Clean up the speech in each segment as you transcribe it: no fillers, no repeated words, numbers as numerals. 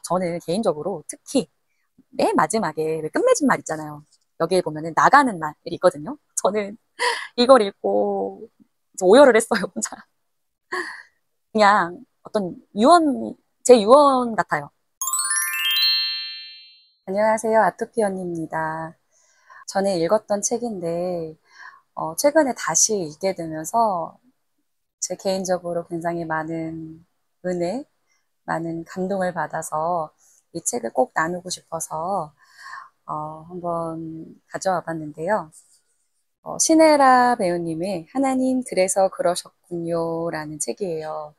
저는 개인적으로 특히 맨 마지막에 왜 끝맺은 말 있잖아요. 여기에 보면은 나가는 말이 있거든요. 저는 이걸 읽고 오열을 했어요, 혼자. 그냥 어떤 제 유언 같아요. 안녕하세요. 아토피 언니입니다. 전에 읽었던 책인데, 최근에 다시 읽게 되면서 제 개인적으로 굉장히 많은 은혜, 많은 감동을 받아서 이 책을 꼭 나누고 싶어서 한번 가져와 봤는데요. 신혜라 배우님의 하나님 그래서 그러셨군요 라는 책이에요.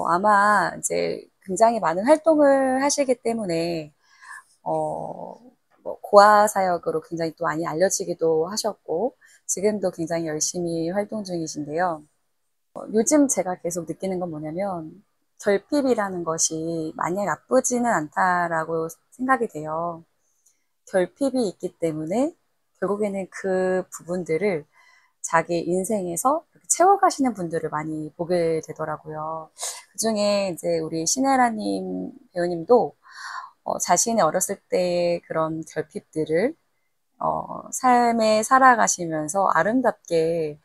아마 이제 굉장히 많은 활동을 하시기 때문에 뭐 고아 사역으로 굉장히 또 많이 알려지기도 하셨고 지금도 굉장히 열심히 활동 중이신데요. 요즘 제가 계속 느끼는 건 뭐냐면 결핍이라는 것이 마냥 나쁘지는 않다라고 생각이 돼요. 결핍이 있기 때문에 결국에는 그 부분들을 자기 인생에서 채워가시는 분들을 많이 보게 되더라고요. 그중에 이제 우리 신혜라님 배우님도 자신의 어렸을 때의 그런 결핍들을 삶에 살아가시면서 아름답게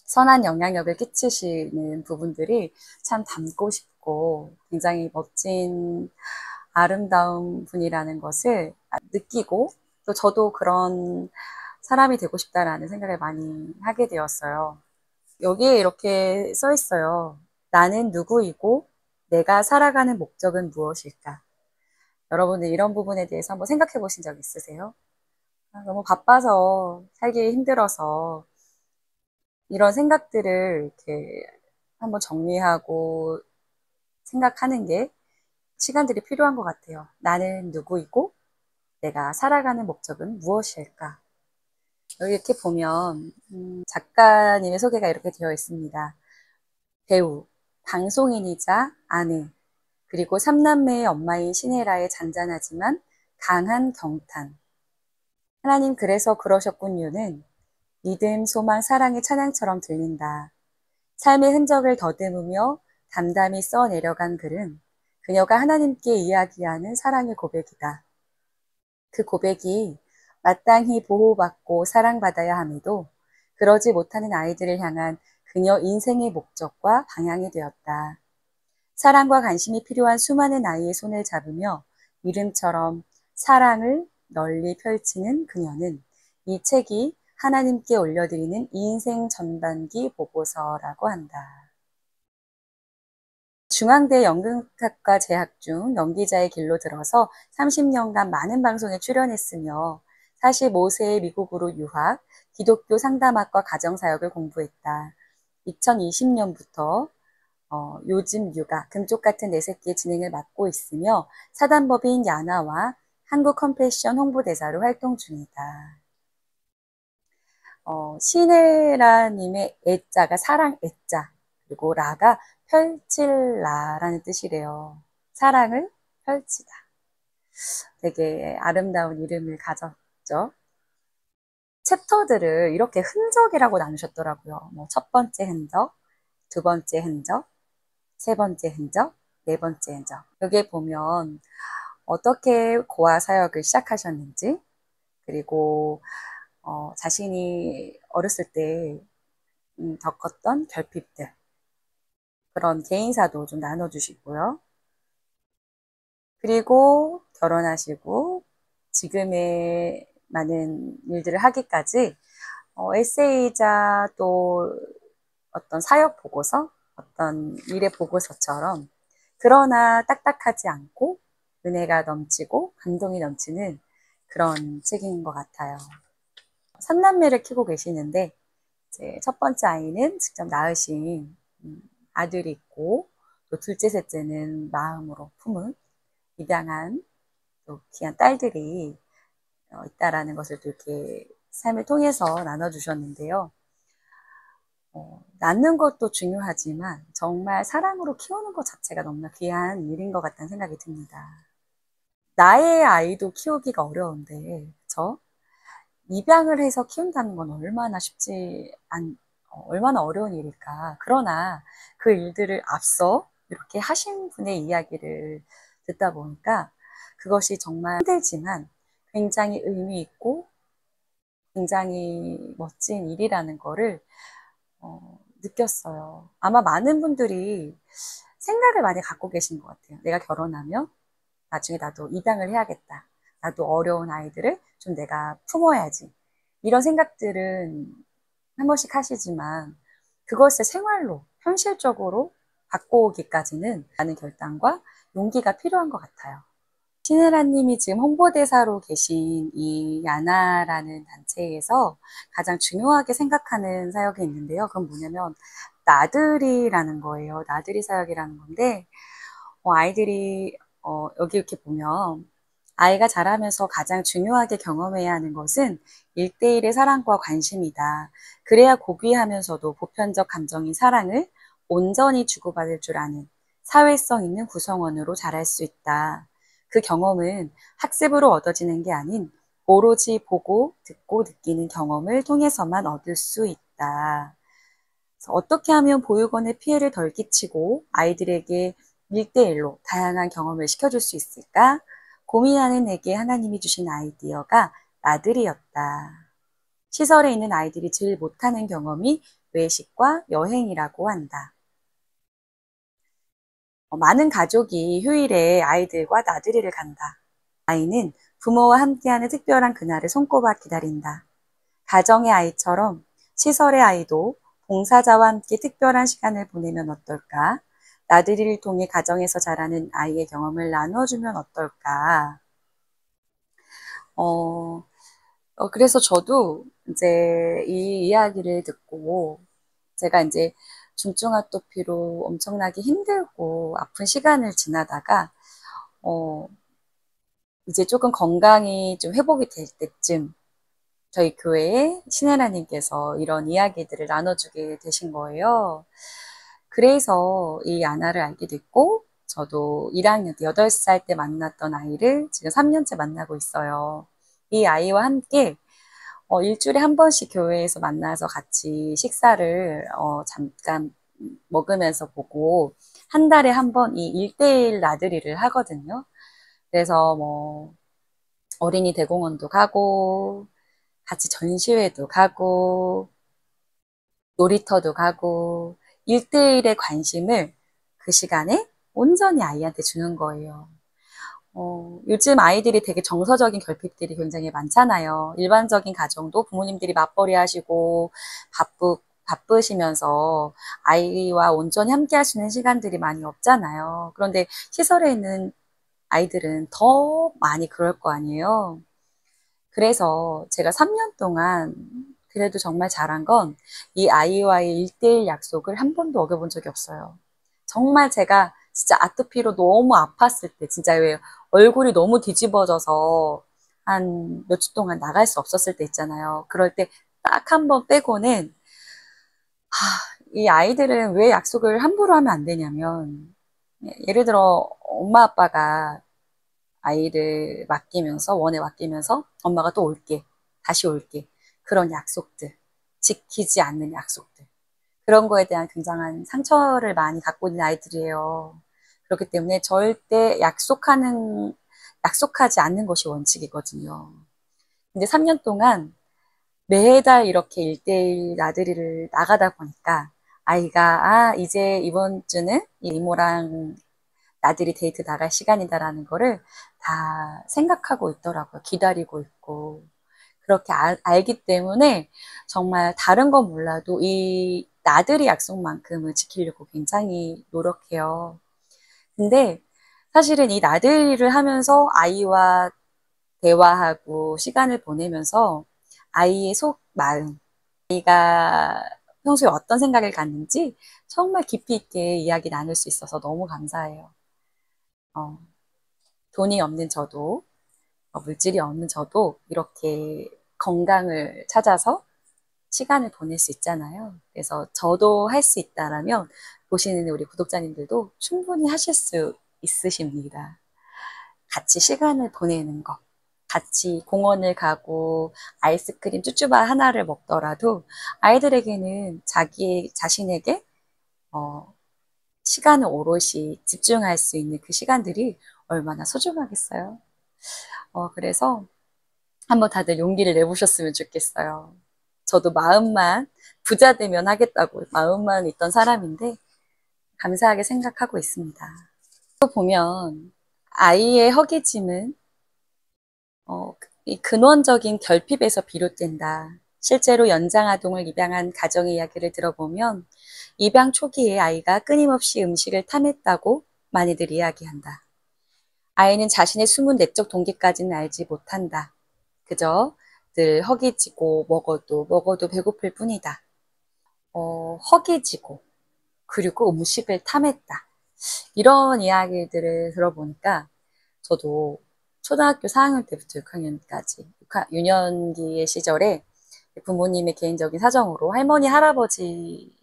선한 영향력을 끼치시는 부분들이 참 닮고 싶고 굉장히 멋진 아름다운 분이라는 것을 느끼고 또 저도 그런 사람이 되고 싶다라는 생각을 많이 하게 되었어요. 여기에 이렇게 써 있어요. 나는 누구이고 내가 살아가는 목적은 무엇일까? 여러분들 이런 부분에 대해서 한번 생각해 보신 적 있으세요? 너무 바빠서 살기 힘들어서 이런 생각들을 이렇게 한번 정리하고 생각하는 게 시간들이 필요한 것 같아요. 나는 누구이고 내가 살아가는 목적은 무엇일까? 여기 이렇게 보면 작가님의 소개가 이렇게 되어 있습니다. 배우, 방송인이자 아내, 그리고 삼남매의 엄마인 신혜라의 잔잔하지만 강한 경탄. 하나님 그래서 그러셨군요는 믿음, 소망, 사랑의 찬양처럼 들린다. 삶의 흔적을 더듬으며 담담히 써내려간 글은 그녀가 하나님께 이야기하는 사랑의 고백이다. 그 고백이 마땅히 보호받고 사랑받아야 함에도 그러지 못하는 아이들을 향한 그녀 인생의 목적과 방향이 되었다. 사랑과 관심이 필요한 수많은 아이의 손을 잡으며 이름처럼 사랑을 널리 펼치는 그녀는 이 책이 하나님께 올려드리는 인생 전반기 보고서라고 한다. 중앙대 연극학과 재학 중 연기자의 길로 들어서 30년간 많은 방송에 출연했으며 45세에 미국으로 유학, 기독교 상담학과 가정사역을 공부했다. 2020년부터 요즘 육아, 금쪽 같은 내 새끼의 진행을 맡고 있으며 사단법인 야나와 한국 컴패션 홍보대사로 활동 중이다. 신혜라님의 애자가 사랑 애자, 그리고 라가 펼칠라라는 뜻이래요. 사랑을 펼치다. 되게 아름다운 이름을 가졌죠. 챕터들을 이렇게 흔적이라고 나누셨더라고요. 뭐 첫 번째 흔적, 두 번째 흔적, 세 번째 흔적, 네 번째 흔적. 여기에 보면 어떻게 고아 사역을 시작하셨는지, 그리고 자신이 어렸을 때 겪었던 결핍들, 그런 개인사도 좀 나눠주시고요. 그리고 결혼하시고 지금의 많은 일들을 하기까지 에세이자 또 어떤 사역 보고서, 어떤 일의 보고서처럼 그러나 딱딱하지 않고 은혜가 넘치고 감동이 넘치는 그런 책인 것 같아요. 3남매를 키우고 계시는데 이제 첫 번째 아이는 직접 낳으신 아들이 있고 또 둘째, 셋째는 마음으로 품은 입양한 또 귀한 딸들이 있다라는 것을 또 이렇게 삶을 통해서 나눠주셨는데요. 낳는 것도 중요하지만 정말 사랑으로 키우는 것 자체가 너무나 귀한 일인 것 같다는 생각이 듭니다. 나의 아이도 키우기가 어려운데, 그쵸? 입양을 해서 키운다는 건 얼마나 어려운 일일까. 그러나 그 일들을 앞서 이렇게 하신 분의 이야기를 듣다 보니까 그것이 정말 힘들지만 굉장히 의미 있고 굉장히 멋진 일이라는 거를 느꼈어요. 아마 많은 분들이 생각을 많이 갖고 계신 것 같아요. 내가 결혼하면 나중에 나도 입양을 해야겠다. 나도 어려운 아이들을 좀 내가 품어야지. 이런 생각들은 한 번씩 하시지만 그것을 생활로, 현실적으로 바꿔오기까지는 많은 결단과 용기가 필요한 것 같아요. 신혜라님이 지금 홍보대사로 계신 이 야나라는 단체에서 가장 중요하게 생각하는 사역이 있는데요. 그건 뭐냐면 나들이라는 거예요. 나들이 사역이라는 건데 아이들이 여기 이렇게 보면 아이가 자라면서 가장 중요하게 경험해야 하는 것은 1대1의 사랑과 관심이다. 그래야 고귀하면서도 보편적 감정인 사랑을 온전히 주고받을 줄 아는 사회성 있는 구성원으로 자랄 수 있다. 그 경험은 학습으로 얻어지는 게 아닌 오로지 보고 듣고 느끼는 경험을 통해서만 얻을 수 있다. 그래서 어떻게 하면 보육원의 피해를 덜 끼치고 아이들에게 1대1로 다양한 경험을 시켜줄 수 있을까? 고민하는 내게 하나님이 주신 아이디어가 나들이였다. 시설에 있는 아이들이 제일 못하는 경험이 외식과 여행이라고 한다. 많은 가족이 휴일에 아이들과 나들이를 간다. 아이는 부모와 함께하는 특별한 그날을 손꼽아 기다린다. 가정의 아이처럼 시설의 아이도 봉사자와 함께 특별한 시간을 보내면 어떨까? 나들이를 통해 가정에서 자라는 아이의 경험을 나눠주면 어떨까? 그래서 저도 이제 이 이야기를 듣고 제가 이제 중증 아토피로 엄청나게 힘들고 아픈 시간을 지나다가 이제 조금 건강이 좀 회복이 될 때쯤 저희 교회에 신혜라님께서 이런 이야기들을 나눠주게 되신 거예요. 그래서 이 아나를 알게 됐고 저도 1학년 때 8살 때 만났던 아이를 지금 3년째 만나고 있어요. 이 아이와 함께 일주일에 한 번씩 교회에서 만나서 같이 식사를 잠깐 먹으면서 보고 한 달에 한 번 이 1대1 나들이를 하거든요. 그래서 뭐 어린이 대공원도 가고 같이 전시회도 가고 놀이터도 가고 1대1의 관심을 그 시간에 온전히 아이한테 주는 거예요. 요즘 아이들이 되게 정서적인 결핍들이 굉장히 많잖아요. 일반적인 가정도 부모님들이 맞벌이 하시고 바쁘시면서 아이와 온전히 함께 할 수 있는 시간들이 많이 없잖아요. 그런데 시설에 있는 아이들은 더 많이 그럴 거 아니에요. 그래서 제가 3년 동안 그래도 정말 잘한 건 이 아이와의 1대1 약속을 한 번도 어겨본 적이 없어요. 정말 제가 진짜 아토피로 너무 아팠을 때, 진짜 왜 얼굴이 너무 뒤집어져서 한 몇 주 동안 나갈 수 없었을 때 있잖아요. 그럴 때 딱 한 번 빼고는, 이 아이들은 왜 약속을 함부로 하면 안 되냐면, 예를 들어 엄마 아빠가 아이를 맡기면서, 원에 맡기면서 엄마가 또 올게, 다시 올게. 그런 약속들, 지키지 않는 약속들. 그런 거에 대한 굉장한 상처를 많이 갖고 있는 아이들이에요. 그렇기 때문에 절대 약속하지 않는 것이 원칙이거든요. 근데 3년 동안 매달 이렇게 1대1 나들이를 나가다 보니까 아이가, 이제 이번 주는 이모랑 나들이 데이트 나갈 시간이다라는 거를 다 생각하고 있더라고요. 기다리고 있고. 그렇게 알기 때문에 정말 다른 건 몰라도 이 나들이 약속만큼은 지키려고 굉장히 노력해요. 근데 사실은 이 나들이를 하면서 아이와 대화하고 시간을 보내면서 아이의 속 마음, 아이가 평소에 어떤 생각을 갖는지 정말 깊이 있게 이야기 나눌 수 있어서 너무 감사해요. 어, 돈이 없는 저도, 물질이 없는 저도 이렇게 건강을 찾아서 시간을 보낼 수 있잖아요. 그래서 저도 할 수 있다라면 보시는 우리 구독자님들도 충분히 하실 수 있으십니다. 같이 시간을 보내는 것. 같이 공원을 가고 아이스크림 쭈쭈바 하나를 먹더라도 아이들에게는 자신에게 시간을 오롯이 집중할 수 있는 그 시간들이 얼마나 소중하겠어요. 그래서 한번 다들 용기를 내보셨으면 좋겠어요. 저도 마음만 부자 되면 하겠다고 마음만 있던 사람인데 감사하게 생각하고 있습니다. 또 보면 아이의 허기짐은 이 근원적인 결핍에서 비롯된다. 실제로 연장아동을 입양한 가정의 이야기를 들어보면 입양 초기에 아이가 끊임없이 음식을 탐했다고 많이들 이야기한다. 아이는 자신의 숨은 내적 동기까지는 알지 못한다. 그저 늘 허기지고 먹어도 배고플 뿐이다. 허기지고 그리고 음식을 탐했다. 이런 이야기들을 들어보니까 저도 초등학교 4학년 때부터 6학년까지 유년기의 시절에 부모님의 개인적인 사정으로 할머니 할아버지께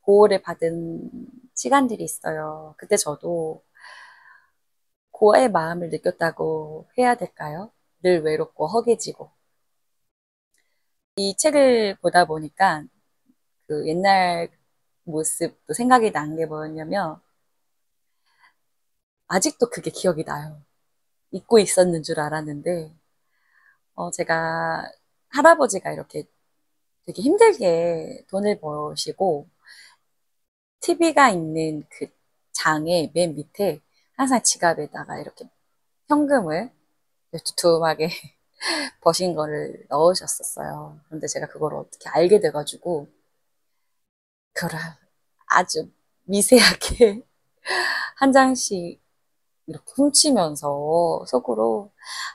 보호를 받은 시간들이 있어요. 그때 저도 고아의 마음을 느꼈다고 해야 될까요? 늘 외롭고 허기지고. 이 책을 보다 보니까 그 옛날 모습도 생각이 난 게 뭐였냐면 아직도 그게 기억이 나요. 잊고 있었는 줄 알았는데 제가 할아버지가 이렇게 되게 힘들게 돈을 버시고 TV가 있는 그 장의 맨 밑에 항상 지갑에다가 이렇게 현금을 두툼하게 버신 거를 넣으셨었어요. 그런데 제가 그걸 어떻게 알게 돼가지고 그걸 아주 미세하게 한 장씩 이렇게 훔치면서 속으로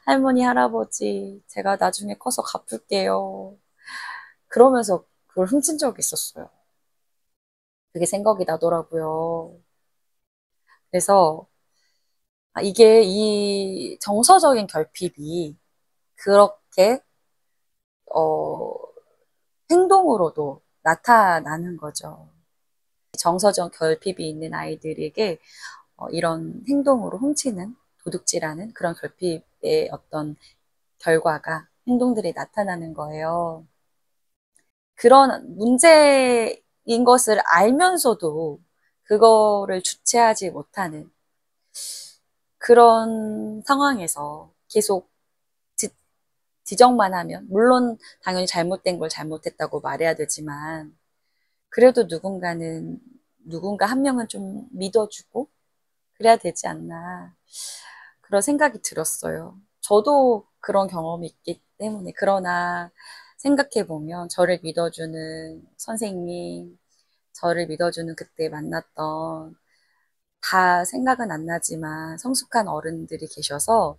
할머니, 할아버지, 제가 나중에 커서 갚을게요. 그러면서 그걸 훔친 적이 있었어요. 그게 생각이 나더라고요. 그래서 이게 이 정서적인 결핍이 그렇게 어, 행동으로도 나타나는 거죠. 정서적 결핍이 있는 아이들에게 이런 행동으로 훔치는 도둑질하는 그런 결핍의 어떤 결과가 행동들이 나타나는 거예요. 그런 문제인 것을 알면서도 그거를 주체하지 못하는 그런 상황에서 계속 지적만 하면, 물론 당연히 잘못된 걸 잘못했다고 말해야 되지만, 그래도 누군가 한 명은 좀 믿어주고, 그래야 되지 않나. 그런 생각이 들었어요. 저도 그런 경험이 있기 때문에. 그러나 생각해보면 저를 믿어주는 선생님, 저를 믿어주는 그때 만났던 다 생각은 안 나지만 성숙한 어른들이 계셔서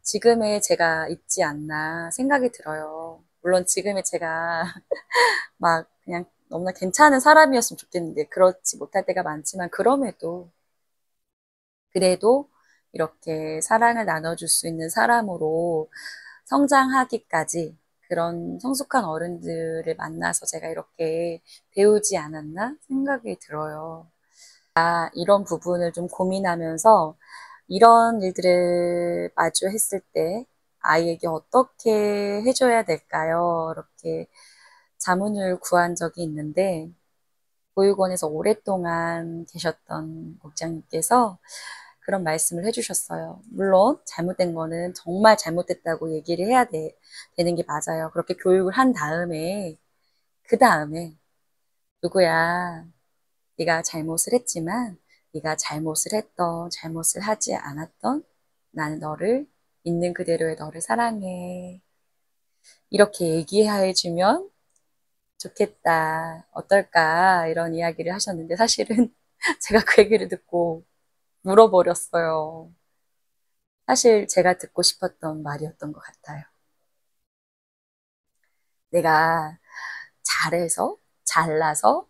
지금의 제가 있지 않나 생각이 들어요. 물론 지금의 제가 막 그냥 너무나 괜찮은 사람이었으면 좋겠는데 그렇지 못할 때가 많지만 그래도 이렇게 사랑을 나눠줄 수 있는 사람으로 성장하기까지 그런 성숙한 어른들을 만나서 제가 이렇게 배우지 않았나 생각이 들어요. 이런 부분을 좀 고민하면서 이런 일들을 마주했을 때 아이에게 어떻게 해줘야 될까요? 이렇게 자문을 구한 적이 있는데 보육원에서 오랫동안 계셨던 국장님께서 그런 말씀을 해주셨어요. 물론 잘못된 거는 정말 잘못됐다고 얘기를 되는 게 맞아요. 그렇게 교육을 한 다음에 그 다음에 누구야 네가 잘못을 했지만 네가 잘못을 했던 잘못을 하지 않았던 나는 너를 있는 그대로의 너를 사랑해. 이렇게 얘기해주면 좋겠다. 어떨까? 이런 이야기를 하셨는데 사실은 제가 그 얘기를 듣고 물어버렸어요. 사실 제가 듣고 싶었던 말이었던 것 같아요. 내가 잘해서, 잘나서,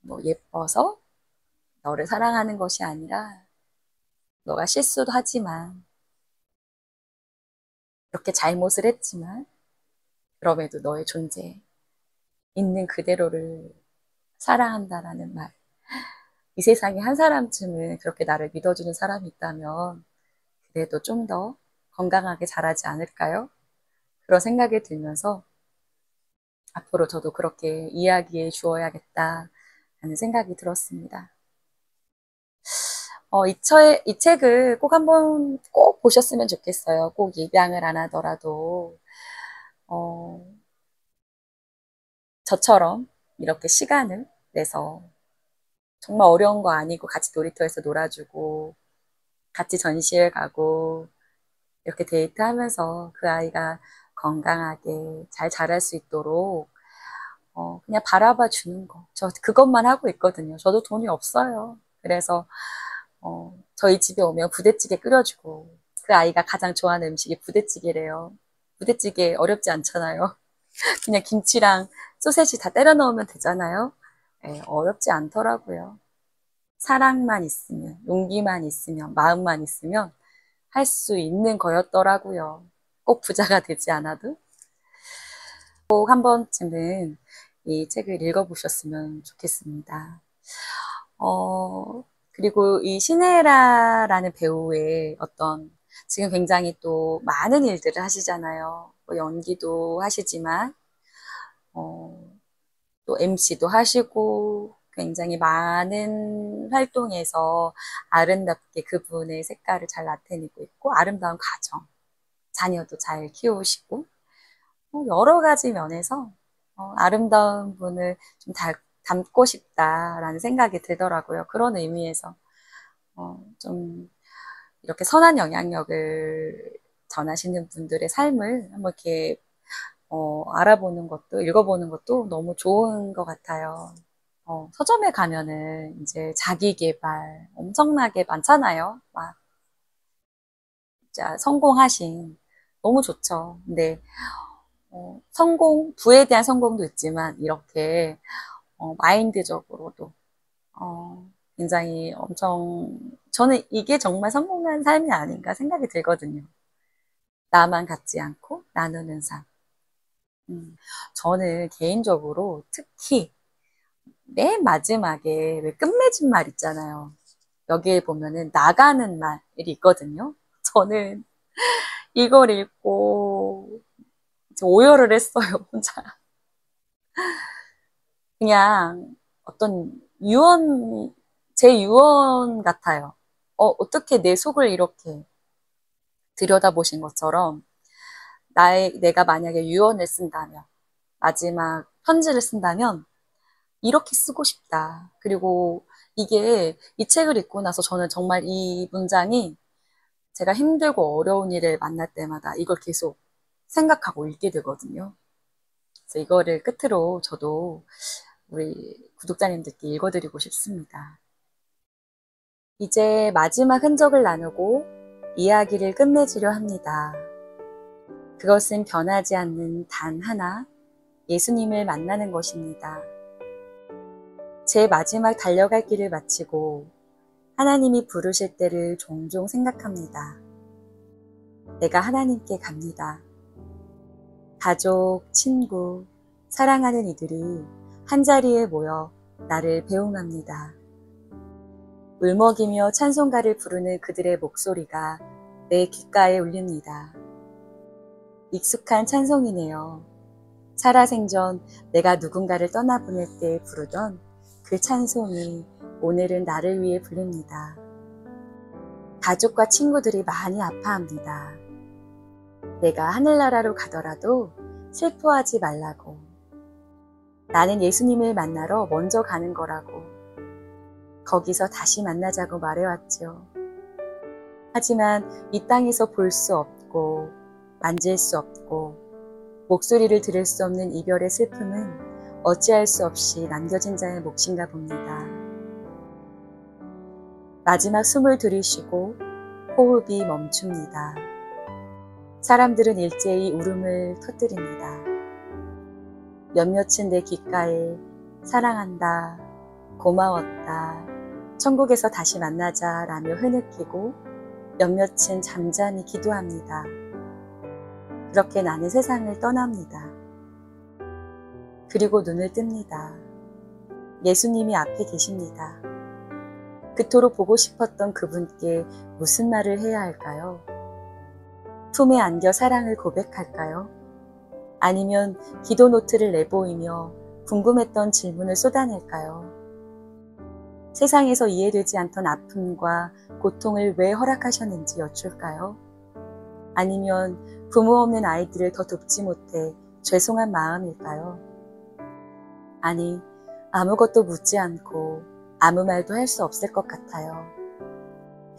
뭐 예뻐서 너를 사랑하는 것이 아니라 너가 실수도 하지만 이렇게 잘못을 했지만 그럼에도 너의 존재 있는 그대로를 사랑한다라는 말. 이 세상에 한 사람쯤은 그렇게 나를 믿어주는 사람이 있다면 그래도 좀 더 건강하게 자라지 않을까요? 그런 생각이 들면서 앞으로 저도 그렇게 이야기해 주어야겠다 라는 생각이 들었습니다. 이 책을 꼭 한번 꼭 보셨으면 좋겠어요. 꼭 입양을 안 하더라도, 저처럼 이렇게 시간을 내서 정말 어려운 거 아니고 같이 놀이터에서 놀아주고, 같이 전시회 가고, 이렇게 데이트하면서 그 아이가 건강하게 잘 자랄 수 있도록, 그냥 바라봐 주는 거. 저 그것만 하고 있거든요. 저도 돈이 없어요. 그래서, 저희 집에 오면 부대찌개 끓여주고, 그 아이가 가장 좋아하는 음식이 부대찌개래요. 부대찌개 어렵지 않잖아요. 그냥 김치랑 소세지 다 때려 넣으면 되잖아요. 네, 어렵지 않더라고요. 사랑만 있으면, 용기만 있으면, 마음만 있으면 할 수 있는 거였더라고요. 꼭 부자가 되지 않아도. 꼭 한 번쯤은 이 책을 읽어보셨으면 좋겠습니다. 그리고 이 신혜라라는 배우의 지금 굉장히 또 많은 일들을 하시잖아요. 뭐 연기도 하시지만, 또 MC도 하시고, 굉장히 많은 활동에서 아름답게 그분의 색깔을 잘 나타내고 있고, 아름다운 가정, 자녀도 잘 키우시고, 여러 가지 면에서 아름다운 분을 좀 닮고 싶다라는 생각이 들더라고요. 그런 의미에서 좀 이렇게 선한 영향력을 전하시는 분들의 삶을 한번 이렇게 알아보는 것도, 읽어보는 것도 너무 좋은 것 같아요. 서점에 가면은 이제 자기 개발 엄청나게 많잖아요. 막, 진짜 성공하신, 너무 좋죠. 근데, 부에 대한 성공도 있지만, 이렇게, 마인드적으로도, 굉장히 저는 이게 정말 성공한 삶이 아닌가 생각이 들거든요. 나만 갖지 않고 나누는 삶. 저는 개인적으로 특히 맨 마지막에 왜 끝맺은 말 있잖아요. 여기에 보면은 나가는 말이 있거든요. 저는 이걸 읽고 오열을 했어요, 혼자. 그냥 어떤 제 유언 같아요. 어떻게 내 속을 이렇게 들여다보신 것처럼 내가 만약에 유언을 쓴다면, 마지막 편지를 쓴다면 이렇게 쓰고 싶다. 그리고 이 책을 읽고 나서 저는 정말 이 문장이 제가 힘들고 어려운 일을 만날 때마다 이걸 계속 생각하고 읽게 되거든요. 그래서 이거를 끝으로 저도 우리 구독자님들께 읽어드리고 싶습니다. 이제 마지막 흔적을 나누고 이야기를 끝내주려 합니다. 그것은 변하지 않는 단 하나, 예수님을 만나는 것입니다. 제 마지막 달려갈 길을 마치고 하나님이 부르실 때를 종종 생각합니다. 내가 하나님께 갑니다. 가족, 친구, 사랑하는 이들이 한자리에 모여 나를 배웅합니다. 울먹이며 찬송가를 부르는 그들의 목소리가 내 귓가에 울립니다. 익숙한 찬송이네요. 살아생전 내가 누군가를 떠나보낼 때 부르던 그 찬송이 오늘은 나를 위해 부릅니다. 가족과 친구들이 많이 아파합니다. 내가 하늘나라로 가더라도 슬퍼하지 말라고. 나는 예수님을 만나러 먼저 가는 거라고. 거기서 다시 만나자고 말해왔죠. 하지만 이 땅에서 볼 수 없고 만질 수 없고 목소리를 들을 수 없는 이별의 슬픔은 어찌할 수 없이 남겨진 자의 몫인가 봅니다. 마지막 숨을 들이쉬고 호흡이 멈춥니다. 사람들은 일제히 울음을 터뜨립니다. 몇몇은 내 귓가에 사랑한다, 고마웠다, 천국에서 다시 만나자 라며 흐느끼고 몇몇은 잠잠히 기도합니다. 그렇게 나는 세상을 떠납니다. 그리고 눈을 뜹니다. 예수님이 앞에 계십니다. 그토록 보고 싶었던 그분께 무슨 말을 해야 할까요? 품에 안겨 사랑을 고백할까요? 아니면 기도 노트를 내보이며 궁금했던 질문을 쏟아낼까요? 세상에서 이해되지 않던 아픔과 고통을 왜 허락하셨는지 여쭐까요? 아니면 부모 없는 아이들을 더 돕지 못해 죄송한 마음일까요? 아니, 아무것도 묻지 않고 아무 말도 할 수 없을 것 같아요.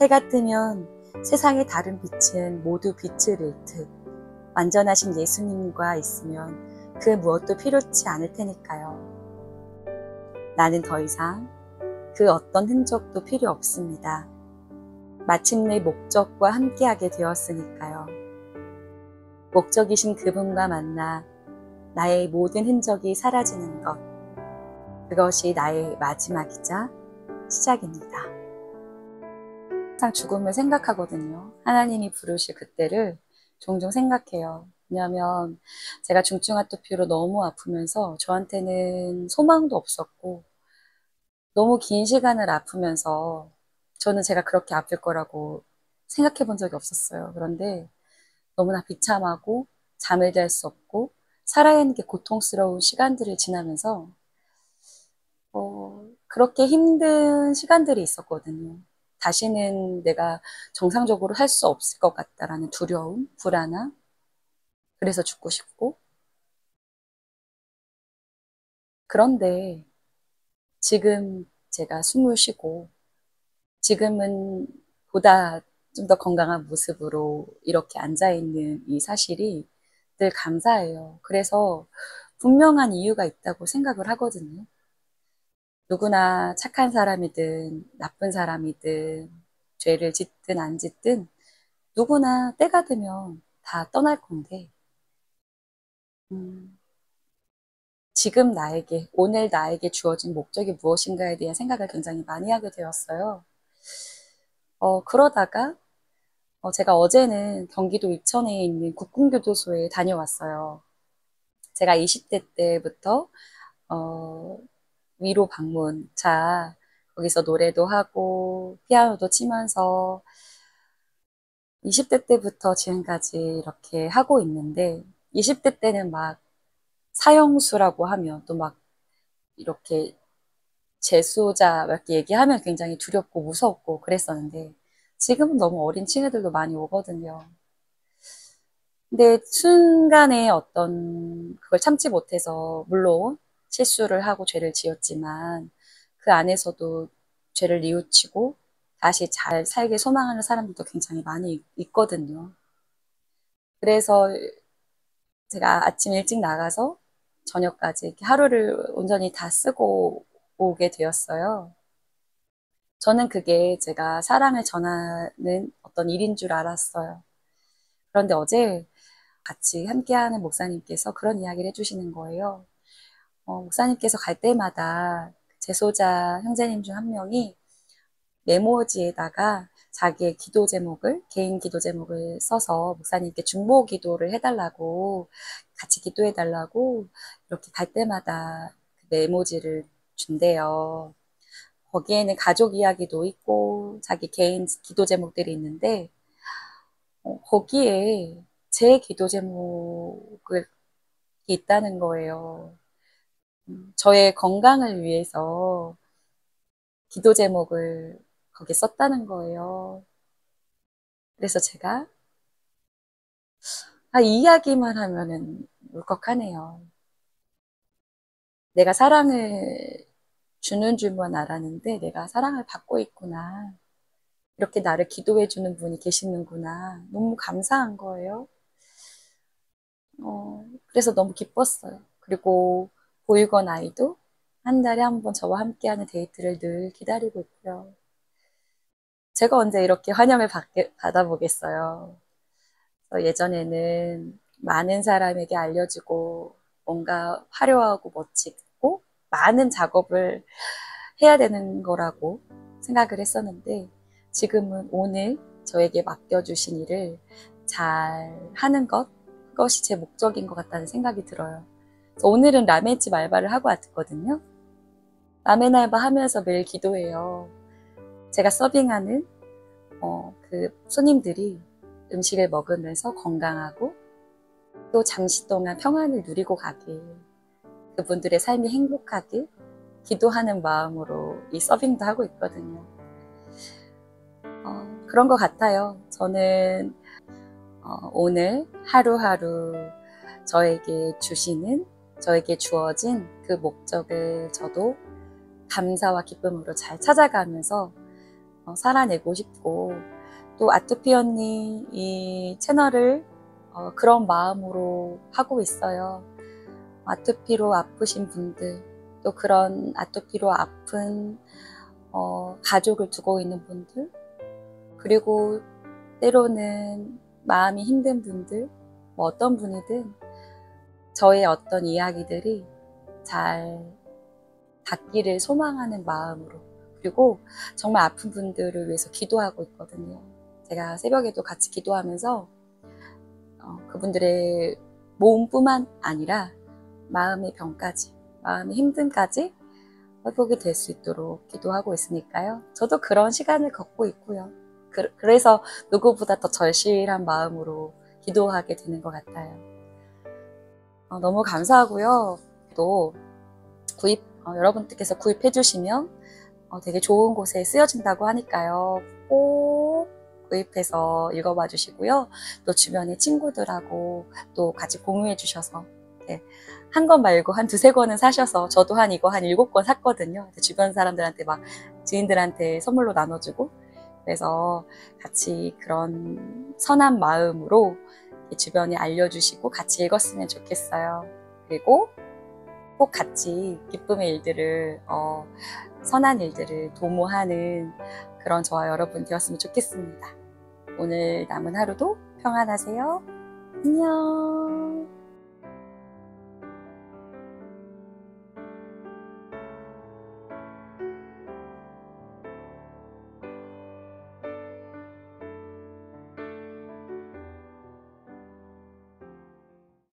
해가 뜨면 세상의 다른 빛은 모두 빛을 잃듯 완전하신 예수님과 있으면 그 무엇도 필요치 않을 테니까요. 나는 더 이상 그 어떤 흔적도 필요 없습니다. 마침내 목적과 함께하게 되었으니까요. 목적이신 그분과 만나 나의 모든 흔적이 사라지는 것, 그것이 나의 마지막이자 시작입니다. 항상 죽음을 생각하거든요. 하나님이 부르실 그때를 종종 생각해요. 왜냐하면 제가 중증 아토피로 너무 아프면서 저한테는 소망도 없었고 너무 긴 시간을 아프면서 저는 제가 그렇게 아플 거라고 생각해 본 적이 없었어요. 그런데 너무나 비참하고 잠을 잘 수 없고 살아야 하는 게 고통스러운 시간들을 지나면서 그렇게 힘든 시간들이 있었거든요. 다시는 내가 정상적으로 할 수 없을 것 같다라는 두려움, 불안함, 그래서 죽고 싶고. 그런데 지금 제가 숨을 쉬고 지금은 보다 좀 더 건강한 모습으로 이렇게 앉아있는 이 사실이 늘 감사해요. 그래서 분명한 이유가 있다고 생각을 하거든요. 누구나 착한 사람이든 나쁜 사람이든 죄를 짓든 안 짓든 누구나 때가 되면 다 떠날 건데 지금 나에게, 오늘 나에게 주어진 목적이 무엇인가에 대한 생각을 굉장히 많이 하게 되었어요. 그러다가 제가 어제는 경기도 이천에 있는 국군교도소에 다녀왔어요. 제가 20대 때부터 위로 방문차 거기서 노래도 하고 피아노도 치면서 20대 때부터 지금까지 이렇게 하고 있는데 20대 때는 막 사형수라고 하면 또 막 이렇게 재수자 이렇게 얘기하면 굉장히 두렵고 무섭고 그랬었는데 지금은 너무 어린 친구들도 많이 오거든요. 근데 순간에 어떤 그걸 참지 못해서 물론 실수를 하고 죄를 지었지만 그 안에서도 죄를 뉘우치고 다시 잘 살길 소망하는 사람들도 굉장히 많이 있거든요. 그래서 제가 아침 일찍 나가서 저녁까지 이렇게 하루를 온전히 다 쓰고 오게 되었어요. 저는 그게 제가 사랑을 전하는 어떤 일인 줄 알았어요. 그런데 어제 같이 함께하는 목사님께서 그런 이야기를 해주시는 거예요. 목사님께서 갈 때마다 재소자 형제님 중 한 명이 메모지에다가 자기의 기도 제목을, 개인 기도 제목을 써서 목사님께 중보 기도를 해달라고, 같이 기도해달라고, 이렇게 갈 때마다 메모지를 준대요. 거기에는 가족 이야기도 있고, 자기 개인 기도 제목들이 있는데, 거기에 제 기도 제목을 있다는 거예요. 저의 건강을 위해서 기도 제목을 거기에 썼다는 거예요. 그래서 제가 이 이야기만 하면은 울컥하네요. 내가 사랑을 주는 줄만 알았는데 내가 사랑을 받고 있구나. 이렇게 나를 기도해 주는 분이 계시는구나. 너무 감사한 거예요. 그래서 너무 기뻤어요. 그리고 보육원 아이도 한 달에 한 번 저와 함께하는 데이트를 늘 기다리고 있고요. 제가 언제 이렇게 환영을 받아보겠어요. 예전에는 많은 사람에게 알려지고 뭔가 화려하고 멋지고 많은 작업을 해야 되는 거라고 생각을 했었는데 지금은 오늘 저에게 맡겨주신 일을 잘 하는 것, 그것이 제 목적인 것 같다는 생각이 들어요. 오늘은 라멘집 알바를 하고 왔거든요. 라멘 알바 하면서 매일 기도해요. 제가 서빙하는 그 손님들이 음식을 먹으면서 건강하고 또 잠시 동안 평안을 누리고 가길, 그분들의 삶이 행복하길, 기도하는 마음으로 이 서빙도 하고 있거든요. 그런 것 같아요. 저는 오늘 하루하루 저에게 주어진 그 목적을 저도 감사와 기쁨으로 잘 찾아가면서 살아내고 싶고, 또 아토피 언니 이 채널을 그런 마음으로 하고 있어요. 아토피로 아프신 분들, 또 그런 아토피로 아픈 가족을 두고 있는 분들, 그리고 때로는 마음이 힘든 분들, 뭐 어떤 분이든 저의 어떤 이야기들이 잘 닿기를 소망하는 마음으로, 그리고 정말 아픈 분들을 위해서 기도하고 있거든요. 제가 새벽에도 같이 기도하면서 그분들의 몸뿐만 아니라 마음의 병까지, 마음의 힘듦까지 회복이 될 수 있도록 기도하고 있으니까요. 저도 그런 시간을 갖고 있고요. 그래서 누구보다 더 절실한 마음으로 기도하게 되는 것 같아요. 너무 감사하고요. 또 여러분들께서 구입해 주시면 되게 좋은 곳에 쓰여진다고 하니까요. 꼭 구입해서 읽어봐 주시고요. 또 주변의 친구들하고 또 같이 공유해 주셔서, 한 권 말고 한 두세 권은 사셔서, 저도 이거 한 7권 샀거든요. 주변 사람들한테 막 지인들한테 선물로 나눠주고, 그래서 같이 그런 선한 마음으로 주변에 알려주시고 같이 읽었으면 좋겠어요. 그리고 꼭 같이 기쁨의 일들을, 선한 일들을 도모하는 그런 저와 여러분 되었으면 좋겠습니다. 오늘 남은 하루도 평안하세요. 안녕.